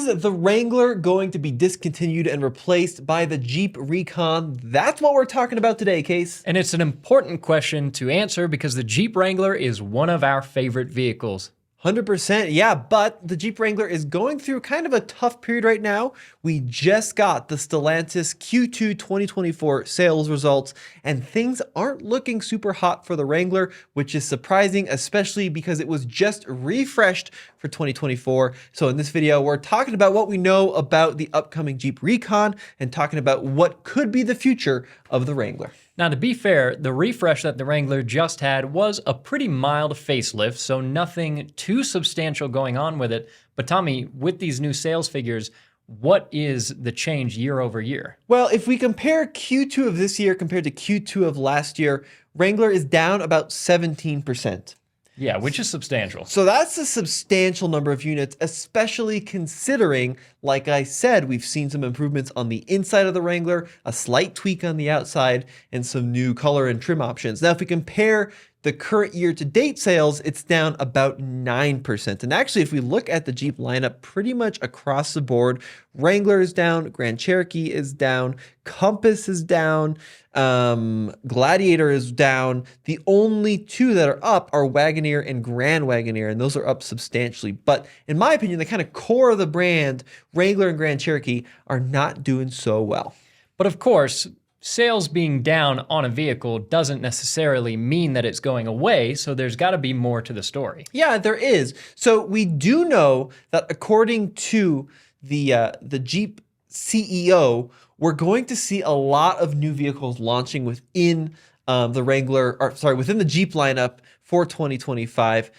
Is the Wrangler going to be discontinued and replaced by the Jeep Recon? That's what we're talking about today, Case. And it's an important question to answer because the Jeep Wrangler is one of our favorite vehicles. 100%, yeah, but the Jeep Wrangler is going through kind of a tough period right now. We just got the Stellantis Q2 2024 sales results, and things aren't looking super hot for the Wrangler, which is surprising, especially because it was just refreshed for 2024. So in this video, we're talking about what we know about the upcoming Jeep Recon and talking about what could be the future of the Wrangler. Now, to be fair, the refresh that the Wrangler just had was a pretty mild facelift, so nothing too substantial going on with it. But Tommy, with these new sales figures, what is the change year over year? Well, if we compare Q2 of this year compared to Q2 of last year, Wrangler is down about 17%. Yeah, which is substantial. So that's a substantial number of units, especially considering, like I said, we've seen some improvements on the inside of the Wrangler, a slight tweak on the outside, and some new color and trim options. Now, if we compare the current year-to-date sales, it's down about 9%. And actually, if we look at the Jeep lineup pretty much across the board, Wrangler is down, Grand Cherokee is down, Compass is down, Gladiator is down. The only two that are up are Wagoneer and Grand Wagoneer, and those are up substantially. But in my opinion, the kind of core of the brand, Wrangler and Grand Cherokee, are not doing so well. But of course, sales being down on a vehicle doesn't necessarily mean that it's going away, so there's got to be more to the story. Yeah, there is. So we do know that according to the Jeep CEO, we're going to see a lot of new vehicles launching within within the Jeep lineup for 2025.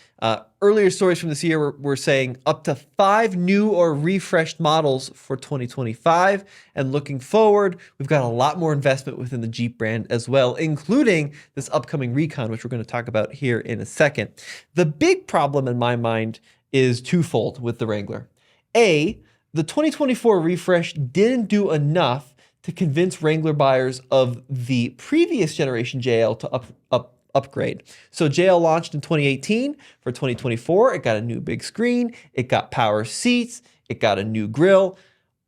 Earlier stories from this year were saying up to 5 new or refreshed models for 2025. And looking forward, we've got a lot more investment within the Jeep brand as well, including this upcoming Recon, which we're going to talk about here in a second. The big problem in my mind is twofold with the Wrangler. A, the 2024 refresh didn't do enough to convince Wrangler buyers of the previous generation JL to upgrade. So JL launched in 2018. For 2024, it got a new big screen, it got power seats, it got a new grille.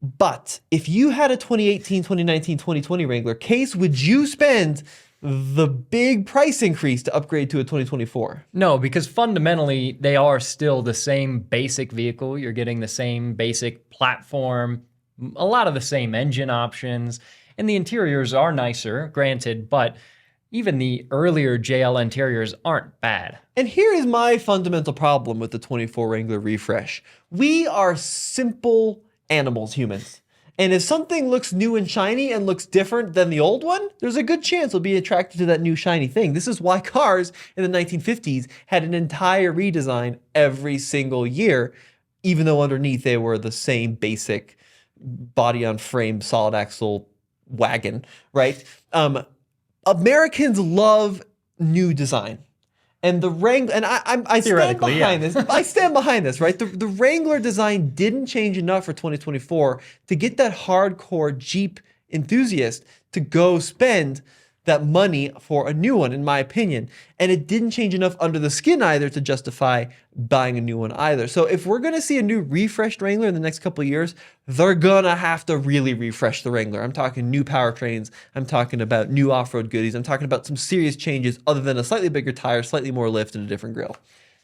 But if you had a 2018, 2019, 2020 Wrangler case, would you spend the big price increase to upgrade to a 2024? No, because fundamentally, they are still the same basic vehicle. You're getting the same basic platform, a lot of the same engine options, and the interiors are nicer, granted, but even the earlier JL interiors aren't bad. And here is my fundamental problem with the 24 Wrangler refresh. We are simple animals, humans. And if something looks new and shiny and looks different than the old one, there's a good chance we'll be attracted to that new shiny thing. This is why cars in the 1950s had an entire redesign every single year, even though underneath they were the same basic body on frame, solid axle wagon, right? Americans love new design. And the Wrangler, and I stand behind this. I stand behind this, right? The Wrangler design didn't change enough for 2024 to get that hardcore Jeep enthusiast to go spend that money for a new one, in my opinion. And it didn't change enough under the skin either to justify buying a new one either. So if we're gonna see a new refreshed Wrangler in the next couple of years, they're gonna have to really refresh the Wrangler. I'm talking new powertrains, I'm talking about new off-road goodies, I'm talking about some serious changes other than a slightly bigger tire, slightly more lift, and a different grille.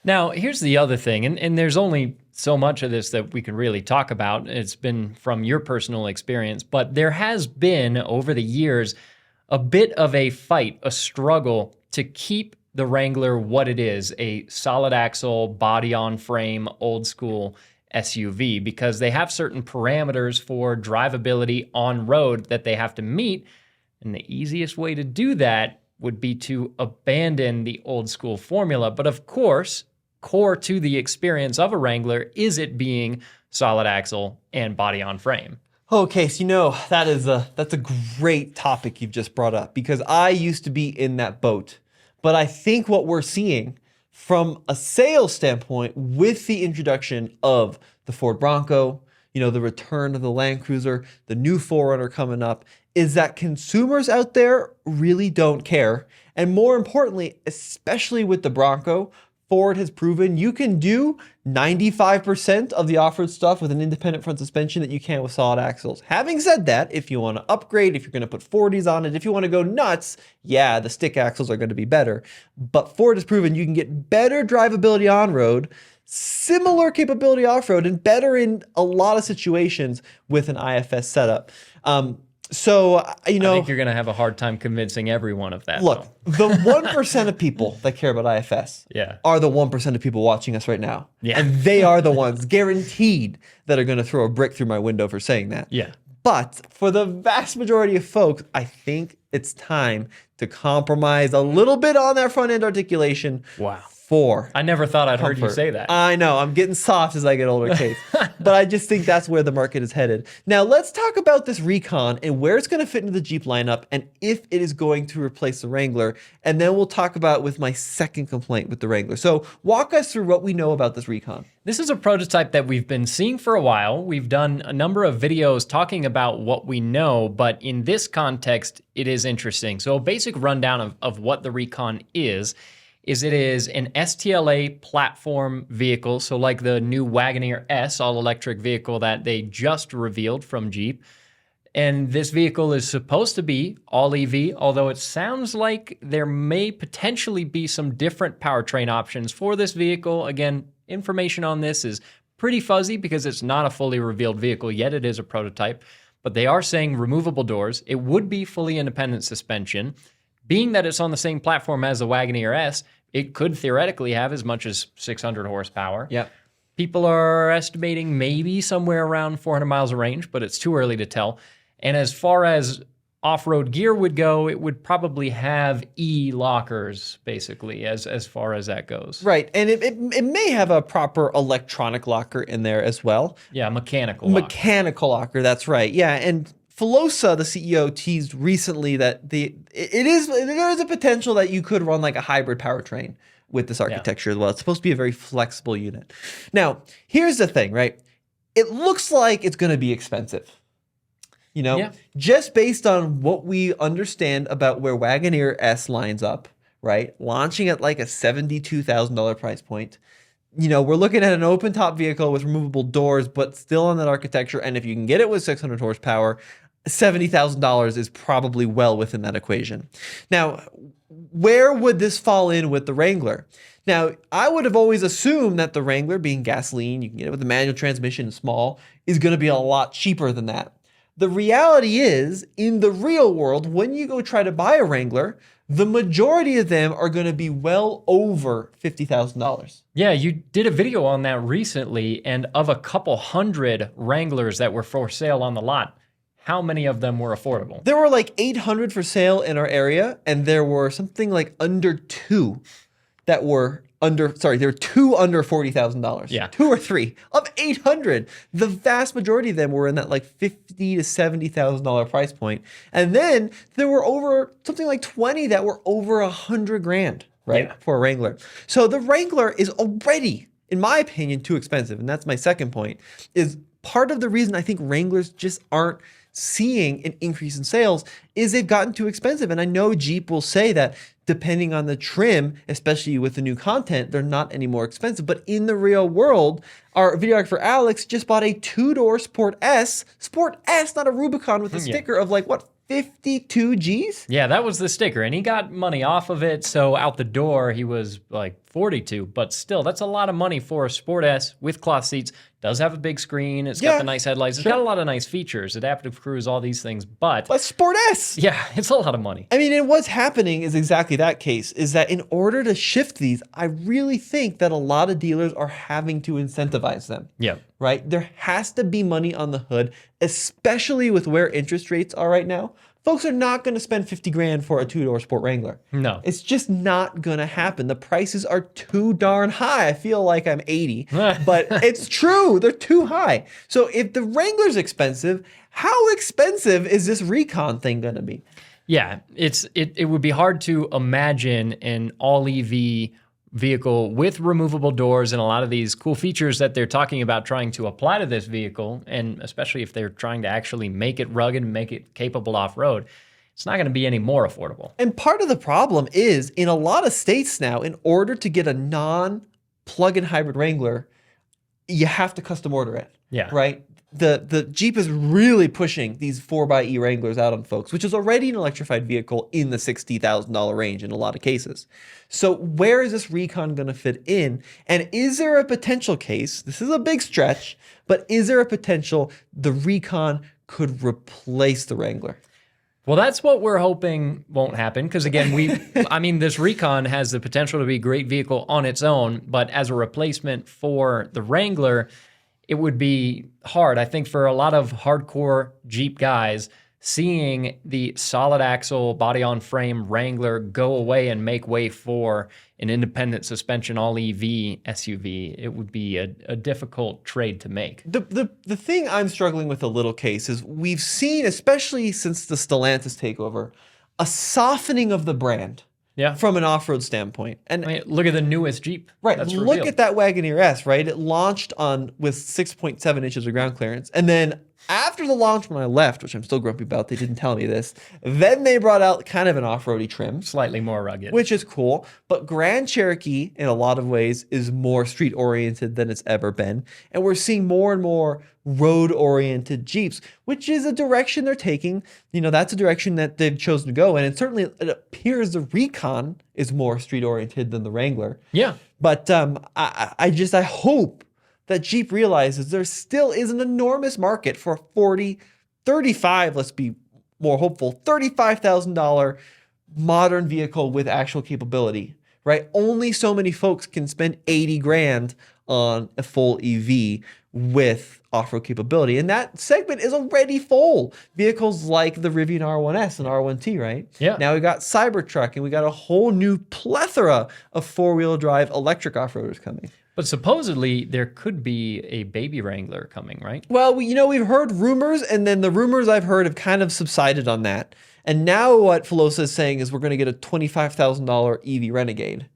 Now, here's the other thing, and there's only so much of this that we can really talk about. It's been from your personal experience, but there has been, over the years, a bit of a fight, a struggle to keep the Wrangler what it is, a solid axle, body on frame, old school SUV, because they have certain parameters for drivability on road that they have to meet. And the easiest way to do that would be to abandon the old school formula. But of course, core to the experience of a Wrangler is it being solid axle and body on frame. Okay, so that's a great topic you've just brought up, because I used to be in that boat. But I think what we're seeing from a sales standpoint with the introduction of the Ford Bronco, the return of the Land Cruiser, the new 4Runner coming up, is that consumers out there really don't care. And more importantly, especially with the Bronco, Ford has proven you can do 95% of the off-road stuff with an independent front suspension that you can with solid axles. Having said that, if you want to upgrade, if you're going to put 40s on it, if you want to go nuts, yeah, the stick axles are going to be better. But Ford has proven you can get better drivability on-road, similar capability off-road, and better in a lot of situations with an IFS setup. So, I think you're going to have a hard time convincing everyone of that. Look, though. the 1% of people that care about IFS are the 1% of people watching us right now. Yeah. And they are the ones guaranteed that are going to throw a brick through my window for saying that. Yeah. But for the vast majority of folks, I think it's time to compromise a little bit on that front end articulation. Wow. For I never thought I'd heard you comfort. say that. I know, I'm getting soft as I get older, Case. But I just think that's where the market is headed. Now, let's talk about this Recon and where it's going to fit into the Jeep lineup and if it is going to replace the Wrangler. And then we'll talk about with my second complaint with the Wrangler. So walk us through what we know about this Recon. This is a prototype that we've been seeing for a while. We've done a number of videos talking about what we know, but in this context, it is interesting. So a basic rundown of what the Recon is it is an STLA platform vehicle. So like the new Wagoneer S all-electric vehicle that they just revealed from Jeep. And this vehicle is supposed to be all EV, although it sounds like there may potentially be some different powertrain options for this vehicle. Again, information on this is pretty fuzzy because it's not a fully revealed vehicle yet. It is a prototype, but they are saying removable doors. It would be fully independent suspension. Being that it's on the same platform as the Wagoneer S, it could theoretically have as much as 600 horsepower. Yep. People are estimating maybe somewhere around 400 miles of range, but it's too early to tell. And as far as off-road gear would go, it would probably have e-lockers, basically, as far as that goes. Right, and it may have a proper electronic locker in there as well. Yeah, mechanical locker. Mechanical locker, that's right. Yeah, and Filosa, the CEO, teased recently that there is a potential that you could run like a hybrid powertrain with this architecture as well. It's supposed to be a very flexible unit. Now, here's the thing, right? It looks like it's going to be expensive. You know, just based on what we understand about where Wagoneer S lines up, right? Launching at like a $72,000 price point. You know, we're looking at an open top vehicle with removable doors, but still on that architecture. And if you can get it with 600 horsepower, $70,000 is probably well within that equation. Now, where would this fall in with the Wrangler? Now, I would have always assumed that the Wrangler, being gasoline, you can get it with a manual transmission, small, is going to be a lot cheaper than that. The reality is, in the real world, when you go try to buy a Wrangler, the majority of them are going to be well over $50,000. Yeah, you did a video on that recently, and of a couple hundred Wranglers that were for sale on the lot, how many of them were affordable? There were like 800 for sale in our area, and there were something like under two that were there were two under $40,000. Yeah. 2 or 3 of 800. The vast majority of them were in that like $50,000 to $70,000 price point. And then there were over something like 20 that were over $100,000, right? Yeah. For a Wrangler. So the Wrangler is already, in my opinion, too expensive. And that's my second point, is part of the reason I think Wranglers just aren't seeing an increase in sales is they've gotten too expensive. And I know Jeep will say that depending on the trim, especially with the new content, they're not any more expensive. But in the real world, our videographer Alex just bought a 2-door Sport S, not a Rubicon, with a sticker of like, what, 52 G's? Yeah, that was the sticker, and he got money off of it, so out the door he was like 42, but still, that's a lot of money for a Sport S with cloth seats. Does have a big screen, it's got the nice headlights, it's got a lot of nice features, adaptive cruise, all these things, but Sport S! Yeah, it's a lot of money. I mean, and what's happening is exactly that case, is that in order to shift these, I really think that a lot of dealers are having to incentivize them. Yeah. Right? There has to be money on the hood, especially with where interest rates are right now. Folks are not going to spend $50,000 for a 2-door Sport Wrangler. No. It's just not going to happen. The prices are too darn high. I feel like I'm 80, but it's true. They're too high. So if the Wrangler's expensive, how expensive is this Recon thing going to be? Yeah, it would be hard to imagine an all EV vehicle with removable doors and a lot of these cool features that they're talking about trying to apply to this vehicle, and especially if they're trying to actually make it rugged and make it capable off-road. it's not going to be any more affordable. And part of the problem is in a lot of states now, in order to get a non-plug-in hybrid Wrangler, you have to custom order it. Yeah. Right? The Jeep is really pushing these 4xe Wranglers out on folks, which is already an electrified vehicle in the $60,000 range in a lot of cases. So where is this Recon going to fit in? And is there a potential case, this is a big stretch, but is there a potential the Recon could replace the Wrangler? Well, that's what we're hoping won't happen because, again, I mean, this Recon has the potential to be a great vehicle on its own, but as a replacement for the Wrangler, it would be hard. I think for a lot of hardcore Jeep guys, seeing the solid axle, body on frame Wrangler go away and make way for an independent suspension all EV SUV, it would be a difficult trade to make. The thing I'm struggling with a little case is we've seen, especially since the Stellantis takeover, a softening of the brand. Yeah. From an off-road standpoint. And I mean, look at the newest Jeep. right, That's look revealed. at that Wagoneer S, right? It launched with 6.7 inches of ground clearance. And then after the launch when I left, which I'm still grumpy about, they didn't tell me this, then they brought out kind of an off-roady trim. Slightly more rugged. Which is cool. But Grand Cherokee, in a lot of ways, is more street-oriented than it's ever been. And we're seeing more and more road-oriented Jeeps, which is a direction they're taking. You know, that's a direction that they've chosen to go in. And certainly it appears the Recon is more street-oriented than the Wrangler. Yeah. But I hope that Jeep realizes there still is an enormous market for $35, let's be more hopeful, $35,000 modern vehicle with actual capability, right? Only so many folks can spend 80 grand on a full EV with off-road capability. And that segment is already full. Vehicles like the Rivian R1S and R1T, right? Yeah. Now we got Cybertruck and we got a whole new plethora of four-wheel drive electric off-roaders coming. But supposedly there could be a baby Wrangler coming, right? Well, we've heard rumors, and then the rumors I've heard have kind of subsided on that. And now what Filosa is saying is we're going to get a $25,000 EV Renegade,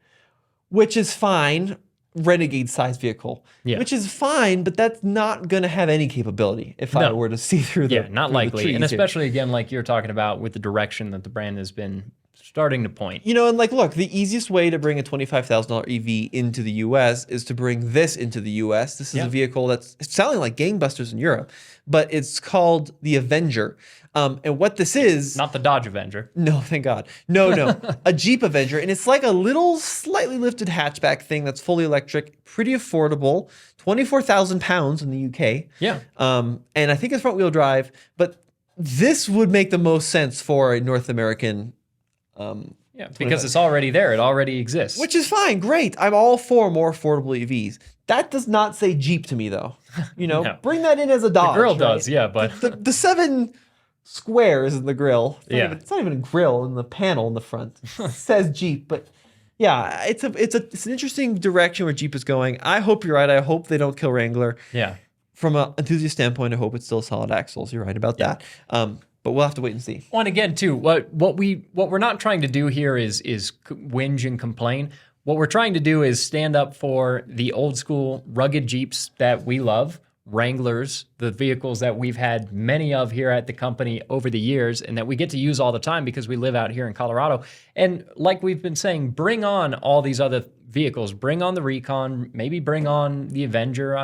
which is fine, Renegade-sized vehicle, which is fine, but that's not going to have any capability if I were to see through the not through likely. the And trees here. especially, again, like you're talking about with the direction that the brand has been starting to point. You know, and like, look, the easiest way to bring a $25,000 EV into the US is to bring this into the US. This is a vehicle that's selling like gangbusters in Europe, but it's called the Avenger. And what this is... Not the Dodge Avenger. No, thank God. No. A Jeep Avenger. And it's like a little slightly lifted hatchback thing that's fully electric, pretty affordable, 24,000 pounds in the UK. Yeah. And I think it's front wheel drive, but this would make the most sense for a North American because it's already there. It already exists. which is fine, great. I'm all for more affordable EVs. That does not say Jeep to me, though. You know, No. bring that in as a Dodge. the grill right? does, yeah, but The 7 squares in the grill. It's not even a grill in the panel in the front. It says Jeep, but yeah, it's an interesting direction where Jeep is going. I hope you're right. I hope they don't kill Wrangler. yeah. From an enthusiast standpoint, I hope it's still solid axles. You're right about that. But we'll have to wait and see. Well, and again, too, what we're not trying to do here is whinge and complain. What we're trying to do is stand up for the old school rugged Jeeps that we love, Wranglers, the vehicles that we've had many of here at the company over the years and that we get to use all the time because we live out here in Colorado. And like we've been saying, bring on all these other vehicles. Bring on the Recon, maybe bring on the Avenger.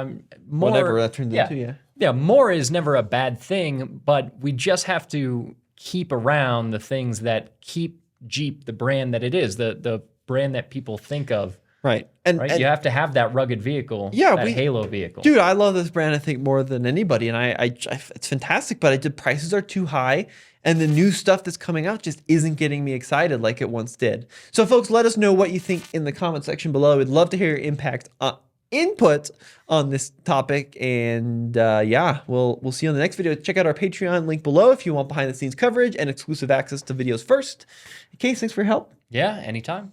More, Whatever that turns into, yeah. Yeah, more is never a bad thing, but we just have to keep around the things that keep Jeep the brand that it is, the brand that people think of. Right. And You have to have that rugged vehicle, Yeah, that halo vehicle. Dude, I love this brand, I think, more than anybody. And I it's fantastic, but the prices are too high. And the new stuff that's coming out just isn't getting me excited like it once did. So, folks, let us know what you think in the comment section below. We'd love to hear your input on this topic. And we'll see you on the next video. Check out our Patreon link below if you want behind the scenes coverage and exclusive access to videos first. Case, thanks for your help. Yeah, anytime.